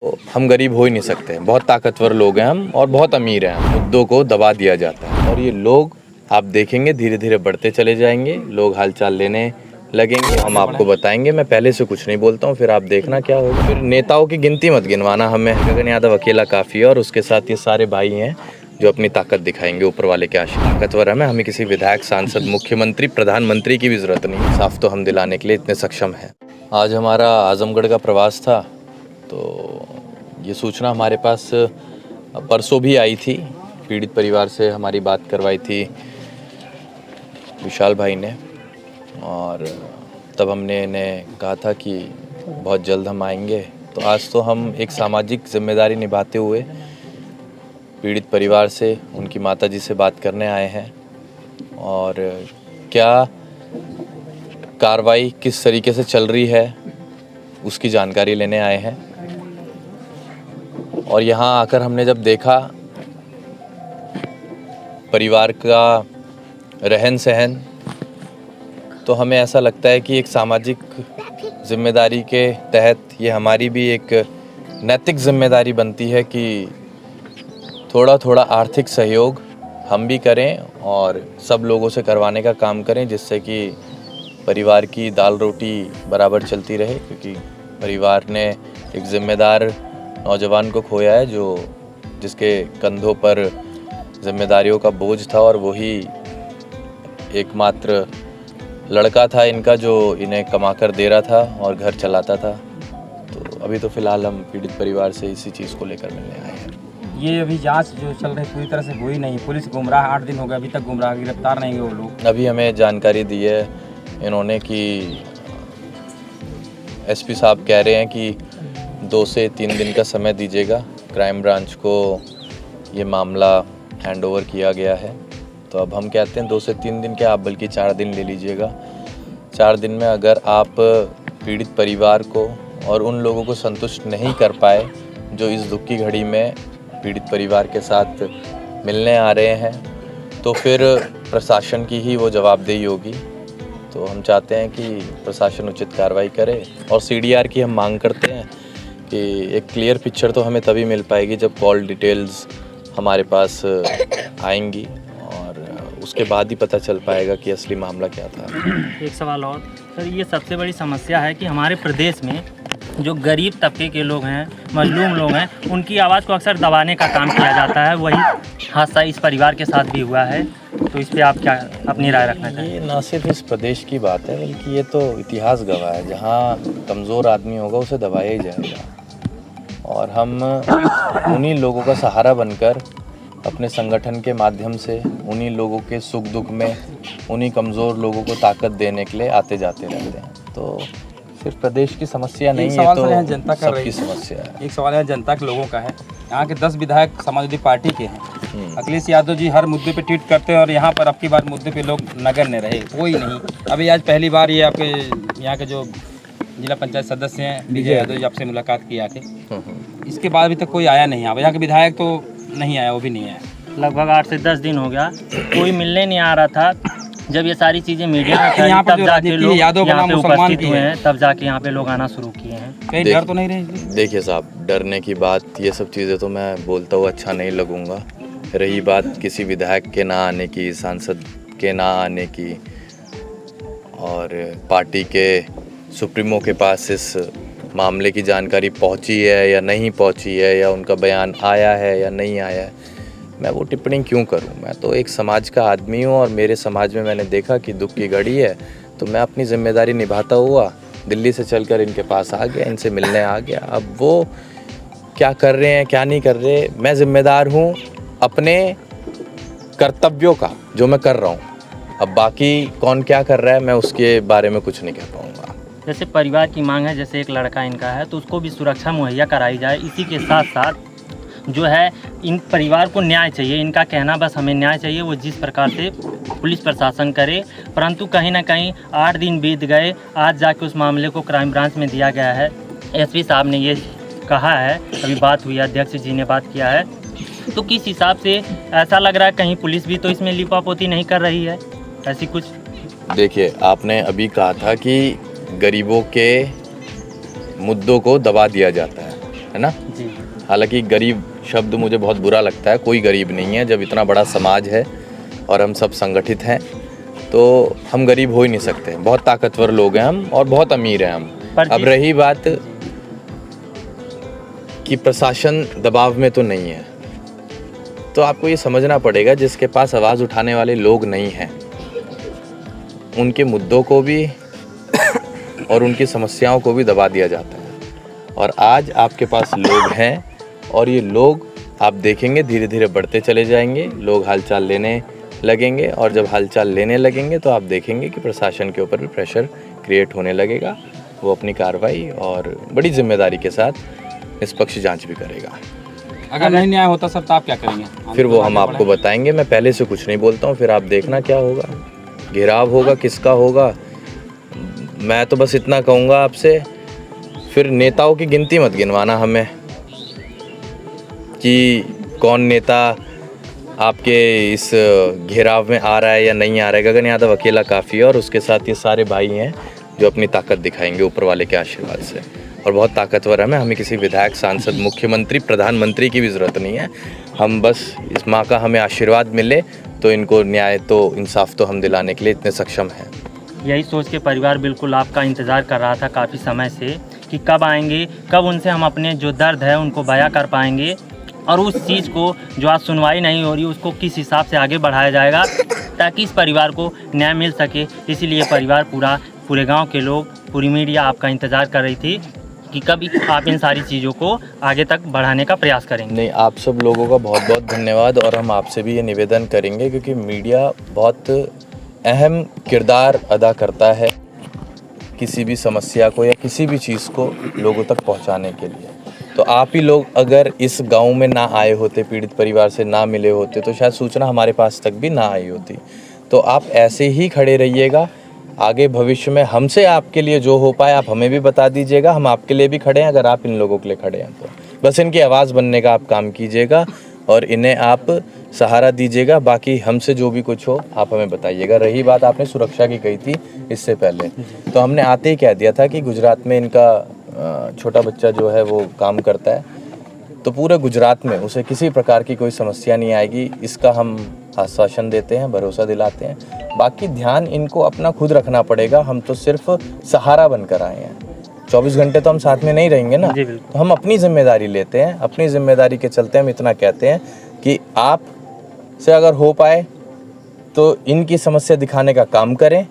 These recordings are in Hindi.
तो हम गरीब हो ही नहीं सकते, बहुत ताकतवर लोग हैं हम और बहुत अमीर हैं। मुद्दों को दबा दिया जाता है और ये लोग आप देखेंगे धीरे धीरे बढ़ते चले जाएंगे, लोग हालचाल लेने लगेंगे, हम आपको बताएंगे। मैं पहले से कुछ नहीं बोलता हूँ, फिर आप देखना क्या होगा। फिर नेताओं की गिनती मत गिनवाना हमें, गगन यादव अकेला काफ़ी है और उसके साथ ये सारे भाई हैं जो अपनी ताकत दिखाएंगे। ऊपर वाले के आशीर्वाद ताकतवर हमें किसी विधायक, सांसद, मुख्यमंत्री, प्रधानमंत्री की भी ज़रूरत नहीं। साफ तो हम दिलाने के लिए इतने सक्षम हैं। आज हमारा आजमगढ़ का प्रवास था, तो ये सूचना हमारे पास परसों भी आई थी। पीड़ित परिवार से हमारी बात करवाई थी विशाल भाई ने और तब हमने इन्हें कहा था कि बहुत जल्द हम आएंगे। तो आज तो हम एक सामाजिक जिम्मेदारी निभाते हुए पीड़ित परिवार से, उनकी माताजी से बात करने आए हैं और क्या कार्रवाई किस तरीके से चल रही है उसकी जानकारी लेने आए हैं। और यहाँ आकर हमने जब देखा परिवार का रहन सहन, तो हमें ऐसा लगता है कि एक सामाजिक जिम्मेदारी के तहत ये हमारी भी एक नैतिक जिम्मेदारी बनती है कि थोड़ा थोड़ा आर्थिक सहयोग हम भी करें और सब लोगों से करवाने का काम करें, जिससे कि परिवार की दाल रोटी बराबर चलती रहे। क्योंकि परिवार ने एक जिम्मेदार नौजवान को खोया है जो जिसके कंधों पर जिम्मेदारियों का बोझ था और वही एकमात्र लड़का था इनका जो इन्हें कमा कर दे रहा था और घर चलाता था। तो अभी तो फ़िलहाल हम पीड़ित परिवार से इसी चीज़ को लेकर मिलने आए हैं। ये अभी जांच जो चल रही पूरी तरह से हुई नहीं, पुलिस गुमराह, 8 दिन हो गए अभी तक गुमराह, गिरफ्तार नहीं हुए वो लोग। अभी हमें जानकारी दी है इन्होंने कि एसपी साहब कह रहे हैं कि 2 से 3 दिन का समय दीजिएगा। क्राइम ब्रांच को ये मामला हैंडओवर किया गया है। तो अब हम कहते हैं 2 से 3 दिन क्या, आप बल्कि 4 दिन ले लीजिएगा। 4 दिन में अगर आप पीड़ित परिवार को और उन लोगों को संतुष्ट नहीं कर पाए जो इस दुख की घड़ी में पीड़ित परिवार के साथ मिलने आ रहे हैं, तो फिर प्रशासन की ही वो जवाबदेही होगी। तो हम चाहते हैं कि प्रशासन उचित कार्रवाई करे और सीडीआर की हम मांग करते हैं कि एक क्लियर पिक्चर तो हमें तभी मिल पाएगी जब कॉल डिटेल्स हमारे पास आएंगी और उसके बाद ही पता चल पाएगा कि असली मामला क्या था। एक सवाल और सर, ये सबसे बड़ी समस्या है कि हमारे प्रदेश में जो गरीब तबके के लोग हैं, मजलूम लोग हैं, उनकी आवाज़ को अक्सर दबाने का काम किया जाता है। वही हादसा इस परिवार के साथ भी हुआ है, तो इस पे आप क्या अपनी राय रखना चाहेंगे? ये ना सिर्फ इस प्रदेश की बात है बल्कि ये तो इतिहास गवाह है। जहाँ कमज़ोर आदमी होगा उसे दबाया ही जाएगा और हम उन्हीं लोगों का सहारा बनकर अपने संगठन के माध्यम से उन्हीं लोगों के सुख दुख में उन्हीं कमज़ोर लोगों को ताकत देने के लिए आते जाते रहते हैं। तो सिर्फ प्रदेश की समस्या नहीं है, तो जनता कर रही सबकी समस्या है। एक सवाल है जनता के लोगों का है। यहाँ के 10 विधायक समाजवादी पार्टी के हैं। अखिलेश यादव जी हर मुद्दे पे ट्वीट करते हैं और यहाँ पर अब की बार मुद्दे पे लोग नगण्य रहे, कोई नहीं। अभी आज पहली बार ये आपके यहाँ के जो जिला पंचायत सदस्य हैं विजय यादव जी आपसे मुलाकात की आके, इसके बाद अभी तक कोई आया नहीं। यहाँ के विधायक तो नहीं आया, वो भी नहीं आया। लगभग 8 से 10 दिन हो गया, कोई मिलने नहीं आ रहा था। जब ये सारी चीज़ें मीडिया में यहाँ तब जाके लोग यादव यहाँ पे उपस्थित हुए हैं, तब जाके यहाँ पे लोग आना शुरू किए हैं। कहीं डर तो नहीं रही? देखिए साहब, डरने की बात, ये सब चीज़ें तो मैं बोलता हुआ अच्छा नहीं लगूंगा। रही बात किसी विधायक के ना आने की, सांसद के ना आने की और पार्टी के सुप्रीमो के पास इस मामले की जानकारी पहुंची है या नहीं पहुंची है, या उनका बयान आया है या नहीं आया है, मैं वो टिप्पणी क्यों करूं। मैं तो एक समाज का आदमी हूं और मेरे समाज में मैंने देखा कि दुख की घड़ी है, तो मैं अपनी जिम्मेदारी निभाता हुआ दिल्ली से चलकर इनके पास आ गया, इनसे मिलने आ गया। अब वो क्या कर रहे हैं क्या नहीं कर रहे, मैं जिम्मेदार हूं अपने कर्तव्यों का जो मैं कर रहा हूं। अब बाकी कौन क्या कर रहा है मैं उसके बारे में कुछ नहीं कह पाऊँगा। जैसे परिवार की मांग है, जैसे एक लड़का इनका है, तो उसको भी सुरक्षा मुहैया कराई जाए। इसी के साथ साथ जो है इन परिवार को न्याय चाहिए। इनका कहना बस हमें न्याय चाहिए, वो जिस प्रकार से पुलिस प्रशासन करे। परंतु कहीं ना कहीं 8 दिन बीत गए, आज जाके उस मामले को क्राइम ब्रांच में दिया गया है। एसपी साहब ने ये कहा है, अभी बात हुई, अध्यक्ष जी ने बात किया है, तो किस हिसाब से ऐसा लग रहा है कहीं पुलिस भी तो इसमें लिपापोती नहीं कर रही है, ऐसी कुछ? देखिए, आपने अभी कहा था कि गरीबों के मुद्दों को दबा दिया जाता है। है ना। जी हालांकि गरीब शब्द मुझे बहुत बुरा लगता है, कोई गरीब नहीं है। जब इतना बड़ा समाज है और हम सब संगठित हैं तो हम गरीब हो ही नहीं सकते। बहुत ताकतवर लोग हैं हम और बहुत अमीर हैं हम। पर अब रही बात कि प्रशासन दबाव में तो नहीं है, तो आपको ये समझना पड़ेगा जिसके पास आवाज़ उठाने वाले लोग नहीं हैं उनके मुद्दों को भी और उनकी समस्याओं को भी दबा दिया जाता है। और आज आपके पास लोग हैं और ये लोग आप देखेंगे धीरे धीरे बढ़ते चले जाएंगे, लोग हालचाल लेने लगेंगे और जब हालचाल लेने लगेंगे तो आप देखेंगे कि प्रशासन के ऊपर भी प्रेशर क्रिएट होने लगेगा। वो अपनी कार्रवाई और बड़ी जिम्मेदारी के साथ निष्पक्ष जांच भी करेगा। अगर नहीं न्याय होता सर तो आप क्या करेंगे? फिर वो हम आपको बताएंगे। मैं पहले से कुछ नहीं बोलता हूँ, फिर आप देखना क्या होगा, घेराव होगा, किसका होगा। मैं तो बस इतना कहूँगा आपसे, फिर नेताओं की गिनती मत गिनवाना हमें कि कौन नेता आपके इस घेराव में आ रहा है या नहीं आ रहा है। गगन यादव अकेला काफ़ी है और उसके साथ ये सारे भाई हैं जो अपनी ताकत दिखाएंगे ऊपर वाले के आशीर्वाद से, और बहुत ताकतवर है। हमें किसी विधायक, सांसद, मुख्यमंत्री, प्रधानमंत्री की भी ज़रूरत नहीं है। हम बस इस माँ का हमें आशीर्वाद मिले तो इनको न्याय तो इंसाफ तो हम दिलाने के लिए इतने सक्षम हैं। यही सोच के परिवार बिल्कुल आपका इंतज़ार कर रहा था काफ़ी समय से कि कब आएंगे, कब उनसे हम अपने जो दर्द है उनको बयां कर पाएंगे और उस चीज़ को जो आज सुनवाई नहीं हो रही उसको किस हिसाब से आगे बढ़ाया जाएगा ताकि इस परिवार को न्याय मिल सके। इसीलिए परिवार पूरे गांव के लोग, पूरी मीडिया आपका इंतज़ार कर रही थी कि कब आप इन सारी चीज़ों को आगे तक बढ़ाने का प्रयास करेंगे। नहीं, आप सब लोगों का बहुत बहुत धन्यवाद। और हम आपसे भी ये निवेदन करेंगे क्योंकि मीडिया बहुत अहम किरदार अदा करता है किसी भी समस्या को या किसी भी चीज़ को लोगों तक पहुंचाने के लिए। तो आप ही लोग अगर इस गांव में ना आए होते, पीड़ित परिवार से ना मिले होते, तो शायद सूचना हमारे पास तक भी ना आई होती। तो आप ऐसे ही खड़े रहिएगा। आगे भविष्य में हमसे आपके लिए जो हो पाए आप हमें भी बता दीजिएगा। हम आपके लिए भी खड़े हैं अगर आप इन लोगों के लिए खड़े हैं तो। बस इनकी आवाज़ बनने का आप काम कीजिएगा और इन्हें आप सहारा दीजिएगा। बाकी हमसे जो भी कुछ हो आप हमें बताइएगा। रही बात आपने सुरक्षा की कही थी इससे पहले, तो हमने आते ही कह दिया था कि गुजरात में इनका छोटा बच्चा जो है वो काम करता है, तो पूरे गुजरात में उसे किसी प्रकार की कोई समस्या नहीं आएगी, इसका हम आश्वासन देते हैं, भरोसा दिलाते हैं। बाकी ध्यान इनको अपना खुद रखना पड़ेगा। हम तो सिर्फ सहारा बनकर आए हैं, 24 घंटे तो हम साथ में नहीं रहेंगे ना। तो हम अपनी जिम्मेदारी लेते हैं, अपनी जिम्मेदारी के चलते हम इतना कहते हैं कि आप से अगर हो पाए तो इनकी समस्या दिखाने का काम करें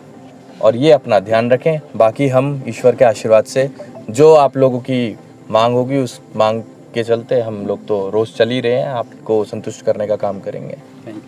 और ये अपना ध्यान रखें। बाकी हम ईश्वर के आशीर्वाद से जो आप लोगों की मांग होगी उस मांग के चलते हम लोग तो रोज़ चल ही रहे हैं, आपको संतुष्ट करने का काम करेंगे। Thank you.